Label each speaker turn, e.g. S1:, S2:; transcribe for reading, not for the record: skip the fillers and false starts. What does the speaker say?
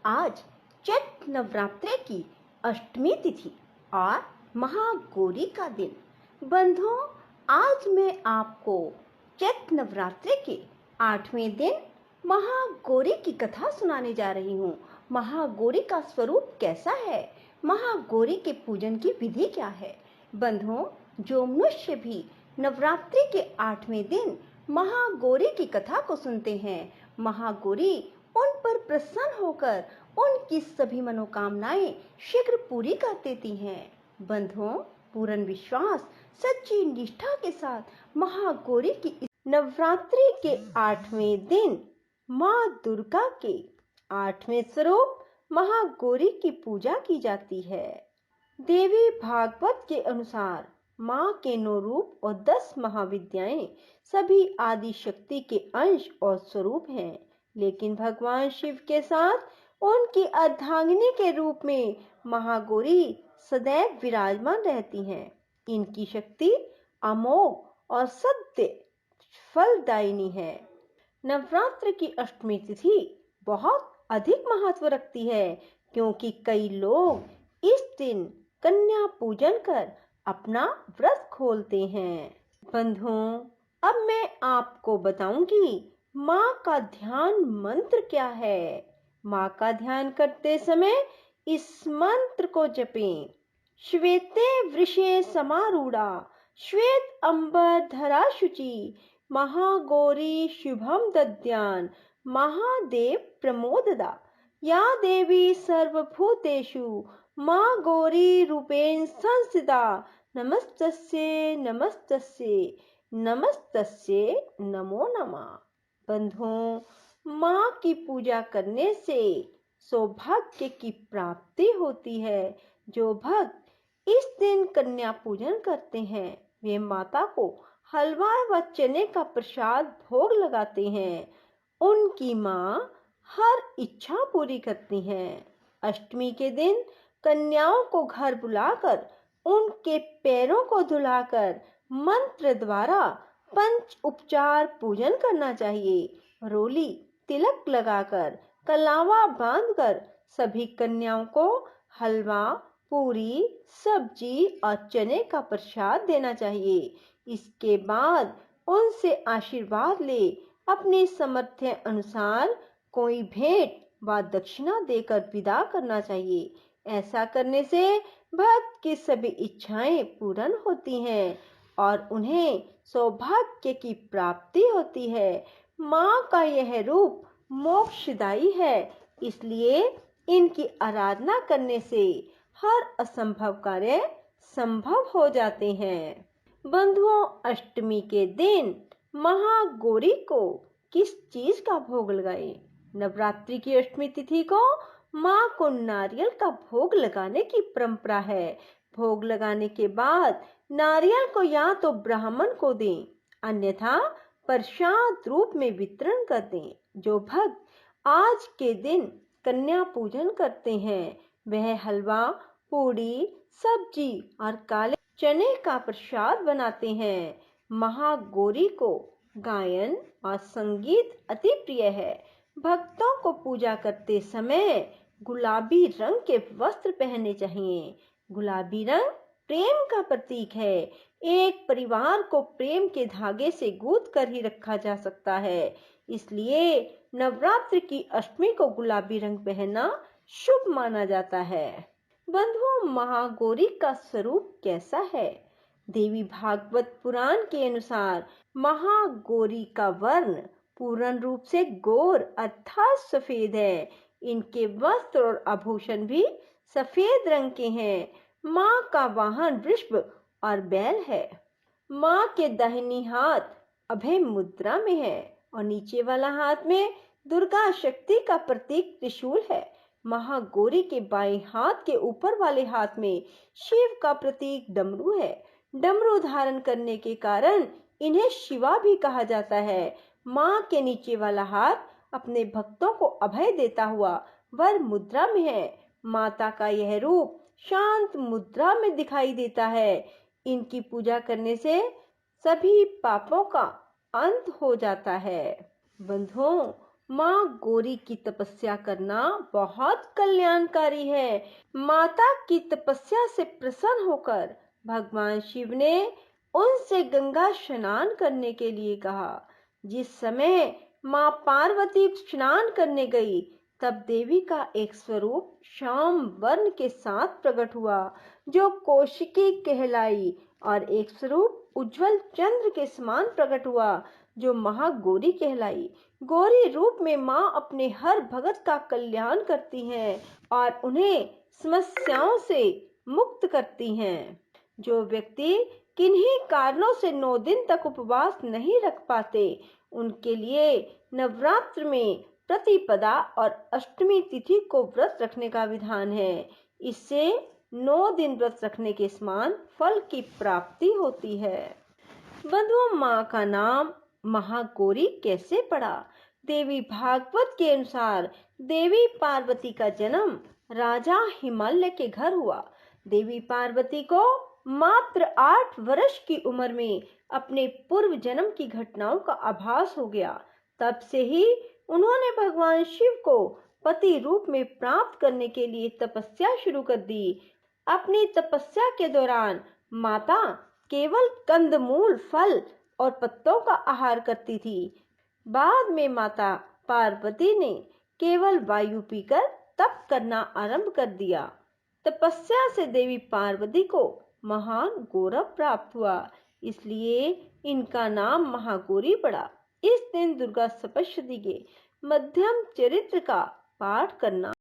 S1: आज चैत्र नवरात्रि की अष्टमी तिथि और महागौरी का दिन। बंधुओं, आज मैं आपको चैत्र नवरात्रि के 8वें दिन महागौरी की कथा सुनाने जा रही हूँ। महागौरी का स्वरूप कैसा है, महागौरी के पूजन की विधि क्या है। बंधुओं, जो मनुष्य भी नवरात्रि के 8वें दिन महागौरी की कथा को सुनते हैं, महागौरी उन पर प्रसन्न होकर उनकी सभी मनोकामनाएं शीघ्र पूरी कर देती हैं। बंधुओं, पूर्ण विश्वास, सच्ची निष्ठा के साथ महागौरी की इस नवरात्रि के 8वें दिन माँ दुर्गा के 8वें स्वरूप महागौरी की पूजा की जाती है। देवी भागवत के अनुसार माँ के 9 रूप और 10 महाविद्याएं सभी आदि शक्ति के अंश और स्वरूप हैं, लेकिन भगवान शिव के साथ उनकी अर्धांगिनी के रूप में महागौरी सदैव विराजमान रहती हैं। इनकी शक्ति अमोघ और सत्य फलदायिनी है। नवरात्र की अष्टमी तिथि बहुत अधिक महत्व रखती है, क्योंकि कई लोग इस दिन कन्या पूजन कर अपना व्रत खोलते हैं। बंधुओं, अब मैं आपको बताऊंगी माँ का ध्यान मंत्र क्या है। माँ का ध्यान करते समय इस मंत्र को जपें। श्वेते वृषे समारूढ़ा, श्वेत अंबर धरा शुचि, महागौरी शुभम दद्यान, महादेव प्रमोददा, या देवी सर्वभूतेषु माँ गौरी रूपेण संस्थिता, नमस्तस्यै नमस्तस्यै नमस्तस्यै नमो नमः। बंधुओं, माँ की पूजा करने से सौभाग्य की प्राप्ति होती है। जो भक्त इस दिन कन्या पूजन करते हैं, वे माता को हलवा व चने का प्रसाद भोग लगाते हैं। उनकी माँ हर इच्छा पूरी करती हैं। अष्टमी के दिन कन्याओं को घर बुलाकर उनके पैरों को धुलाकर मंत्र द्वारा पंच उपचार पूजन करना चाहिए। रोली तिलक लगाकर कलावा बांधकर सभी कन्याओं को हलवा, पूरी, सब्जी और चने का प्रसाद देना चाहिए। इसके बाद उनसे आशीर्वाद ले अपने सामर्थ्य अनुसार कोई भेंट व दक्षिणा देकर विदा करना चाहिए। ऐसा करने से भक्त की सभी इच्छाएं पूर्ण होती हैं और उन्हें सौभाग्य की प्राप्ति होती है। माँ का यह रूप मोक्षदायी है, इसलिए इनकी आराधना करने से हर असंभव कार्य संभव हो जाते हैं। बंधुओं, अष्टमी के दिन महागौरी को किस चीज का भोग लगाएं? नवरात्रि की अष्टमी तिथि को माँ को नारियल का भोग लगाने की परंपरा है। भोग लगाने के बाद नारियल को या तो ब्राह्मण को दें, अन्यथा प्रसाद रूप में वितरण कर दें। जो भक्त आज के दिन कन्या पूजन करते हैं, वह हलवा, पूड़ी, सब्जी और काले चने का प्रसाद बनाते हैं। महागौरी को गायन और संगीत अति प्रिय है। भक्तों को पूजा करते समय गुलाबी रंग के वस्त्र पहनने चाहिए। गुलाबी रंग प्रेम का प्रतीक है। एक परिवार को प्रेम के धागे से गूंथ कर ही रखा जा सकता है, इसलिए नवरात्र की अष्टमी को गुलाबी रंग पहनना शुभ माना जाता है। बंधुओं, महागौरी का स्वरूप कैसा है? देवी भागवत पुराण के अनुसार महागौरी का वर्ण पूर्ण रूप से गौर अर्थात सफेद है। इनके वस्त्र और आभूषण भी सफेद रंग के हैं। माँ का वाहन वृषभ और बैल है। माँ के दाहिनी हाथ अभय मुद्रा में है और नीचे वाला हाथ में दुर्गा शक्ति का प्रतीक त्रिशूल है। महागौरी के बाएं हाथ के ऊपर वाले हाथ में शिव का प्रतीक डमरू है। डमरू धारण करने के कारण इन्हें शिवा भी कहा जाता है। माँ के नीचे वाला हाथ अपने भक्तों को अभय देता हुआ वर मुद्रा में है। माता का यह रूप शांत मुद्रा में दिखाई देता है। इनकी पूजा करने से सभी पापों का अंत हो जाता है। बंधुओं, माँ गौरी की तपस्या करना बहुत कल्याणकारी है। माता की तपस्या से प्रसन्न होकर भगवान शिव ने उनसे गंगा स्नान करने के लिए कहा। जिस समय माँ पार्वती स्नान करने गई, तब देवी का एक स्वरूप श्याम वर्ण के साथ प्रकट हुआ, जो कौशिकी कहलाई, और एक स्वरूप उज्जवल चंद्र के समान प्रकट हुआ, जो महागौरी कहलाई। गौरी रूप में माँ अपने हर भगत का कल्याण करती हैं और उन्हें समस्याओं से मुक्त करती हैं। जो व्यक्ति किन्हीं कारणों से 9 दिन तक उपवास नहीं रख पाते, उनके लिए नवरात्र में प्रतिपदा और अष्टमी तिथि को व्रत रखने का विधान है। इससे 9 दिन व्रत रखने के समान फल की प्राप्ति होती है। बंधुओं, माँ का नाम महागौरी कैसे पड़ा? देवी भागवत के अनुसार देवी पार्वती का जन्म राजा हिमालय के घर हुआ। देवी पार्वती को मात्र 8 वर्ष की उम्र में अपने पूर्व जन्म की घटनाओं का आभास हो गया। तब से ही उन्होंने भगवान शिव को पति रूप में प्राप्त करने के लिए तपस्या शुरू कर दी। अपनी तपस्या के दौरान माता केवल कंदमूल, फल और पत्तों का आहार करती थी। बाद में माता पार्वती ने केवल वायु पीकर तप करना आरंभ कर दिया। तपस्या से देवी पार्वती को महान गौरव प्राप्त हुआ, इसलिए इनका नाम महागौरी पड़ा। इस दिन दुर्गा सप्तशती के मध्यम चरित्र का पाठ करना